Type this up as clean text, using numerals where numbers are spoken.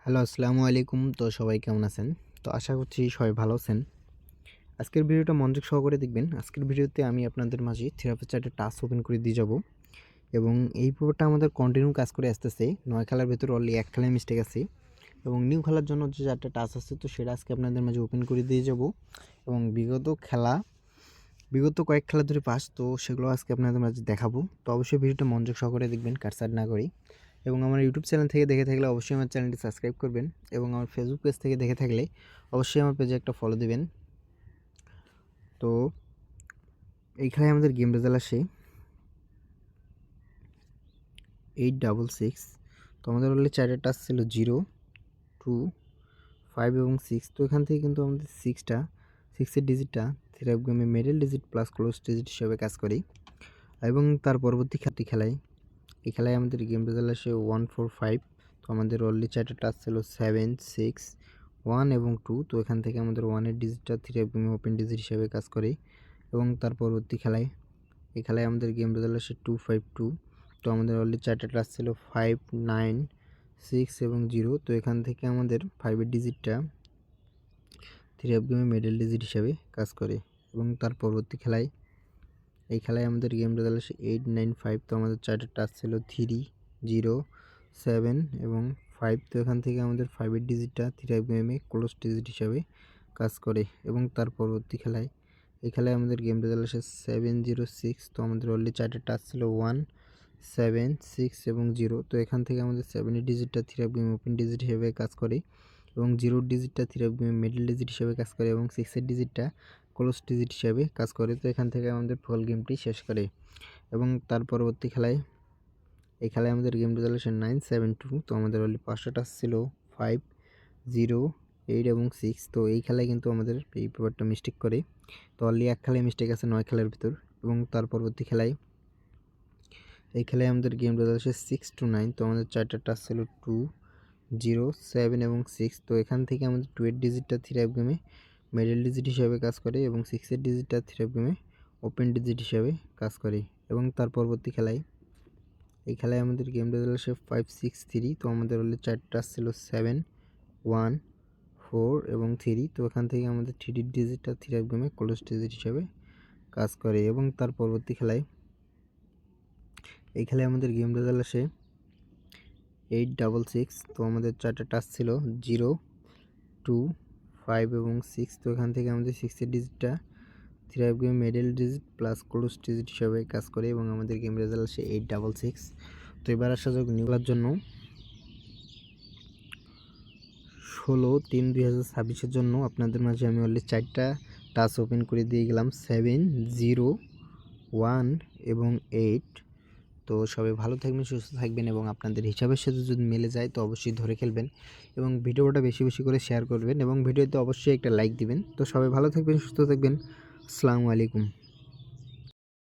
Hello, আসসালামু আলাইকুম। তো সবাই কেমন আছেন? তো আশা করছি সবাই ভালো আছেন। আজকের ভিডিওটা মনোযোগ সহকারে দেখবেন। আজকের ভিডিওতে আমি আপনাদের মাঝে থেরাপি চার্টে টাস্ক ওপেন করে দিয়ে যাব এবং এই পুরোটা আমাদের কন্টিনিউ কাজ করে আসতেছে। ৯ খেলার ভেতরে অনলি ১ খেলায় মিস্টেক আছে এবং নিউ খেলার জন্য যে ৪টা টাস্ক আছে তো সেটা আজকে আপনাদের মাঝে ওপেন করে দিয়ে যাব এবং বিগত কয়েক খেলা ধরে পাস তো সেগুলো আজকে আপনাদের মাঝে দেখাবো। তো অবশ্যই ভিডিওটা মনোযোগ সহকারে দেখবেন, কাটছাঁট না করে। এবং আমার ইউটিউব চ্যানেল থেকে দেখে থাকলে অবশ্যই আমার চ্যানেলটি সাবস্ক্রাইব করবেন এবং আমার ফেসবুক পেজ থেকে দেখে থাকলে অবশ্যই আমার পেজে একটা ফলো দিবেন। তো এই খেলায় আমাদের গেম রেজাল্ট আসে 866। তো আমাদের অলরেডি 4টা টাস্ক ছিল 0, 2, 5 এবং 6। তো এখান থেকে কিন্তু আমাদের 6এর ডিজিটটা থ্রি গেমে middle digit plus close digit হিসেবে কাজ করে এবং তার পরবর্তী খেলায় এই খেলায় আমাদের গেম রেজাল্ট আসে 145। তো আমাদের অলরেডি 4টা টাস্ক ছিল 7, 6, 1 এবং 2। তো এখান থেকে আমাদের 1-এর ডিজিটটা থ্রি গেমে ওপেন ডিজিট হিসেবে কাজ করে এবং তার পরবর্তী এই খেলায় আমাদের গেম রেজাল্ট আসে 252। তো আমাদের অলরেডি 4টা টাস্ক ছিল 5, 9, 6 এবং 0। তো এখান থেকে আমাদের 5-এর ডিজিটটা থ্রি গেমে মিডল ডিজিট হিসেবে কাজ করে এবং তার পরবর্তী এই খেলায় আমাদের গেম রেজাল্ট আসে 895। তো আমাদের 4টা টাস্ক ছিল 3, 0, 7 এবং 5। তো এখান থেকে আমাদের 5-এর ডিজিটটা থ্রি গেমে ক্লোজ ডিজিট হিসাবে কাজ করে এবং তার পরবর্তী এই খেলায় আমাদের গেম রেজাল্ট আসে 706। তো আমাদের অলরেডি 4টা টাস্ক ছিল 1, 7, 6 এবং 0। তো এখান থেকে আমাদের 7-এর ডিজিটটা থ্রি গেম ওপেন ডিজিট হিসেবে কাজ করে এবং 0-এর ডিজিটটা থ্রি গেমে মিডল ডিজিট হিসেবে কাজ করে এবং 6-এর ডিজিটটা ক্লোজ ডিজিট হিসাবে কাজ করে। তো এখান থেকে আমাদের ফুল গেমটি শেষ করে এবং তার পরবর্তী এই খেলায় আমাদের গেম রেজাল্ট আসে 972। তো আমাদের অলরেডি 5টা টাস্ক ছিল 5, 0, 8 এবং 6। তো এই খেলায় কিন্তু আমাদের এই পেপারটা মিস্টেক করে। তো অলরেডি 1 খেলায় মিস্টেক আছে 9 খেলার ভিতর এবং তার পরবর্তী এই খেলায় আমাদের গেম রেজাল্ট আসে 6-9। তো আমাদের 4টা টাস্ক ছিল 2, 0, 7 এবং 6। তো এখান থেকে আমাদের 2-এর ডিজিটটা থ্রি গেমে মিডল ডিজিট হিসাবে কাজ করে এবং 6-এর ডিজিটটা থ্রি গেমে ওপেন ডিজিট হিসাবে কাজ করে এবং তার পরবর্তী এই খেলায় আমাদের গেম রেজাল্ট আসে 563। তো আমাদের অলরেডি 4টা ছিল 7, 1, 4 এবং 3। তো এখান থেকে আমাদের 3-এর ডিজিটটা থ্রি গেমে ক্লোজ ডিজিট হিসাবে কাজ করে এবং তার পরবর্তী এই খেলায় আমাদের গেম রেজাল্ট আসে 866। তো আমাদের 4টা টাস্ক ছিল 0, 2, 5 এবং 6। তো এখান থেকে আমাদের 6-এর ডিজিটটা থ্রি গেম middle digit plus close digit হিসাবে কাজ করে এবং আমাদের গেম রেজাল্ট আসে 866। তো এবার আসা যাক নিউলার জন্য 16/3/2026 জন্য আপনাদের মাঝে আমি অলরেডি 4টা টাস্ক ওপেন করে দিয়ে গেলাম 7, 0, 1 এবং 8। তো সবাই ভালো থাকবেন, সুস্থ থাকবেন এবং আপনাদের হিসাবের সাথে যদি মিলে যায় তো অবশ্যই ধরে খেলবেন এবং ভিডিওটা বেশি বেশি করে শেয়ার করবেন এবং ভিডিওতে অবশ্যই একটা লাইক দিবেন। তো সবাই ভালো থাকবেন, সুস্থ থাকবেন। আসসালামু আলাইকুম।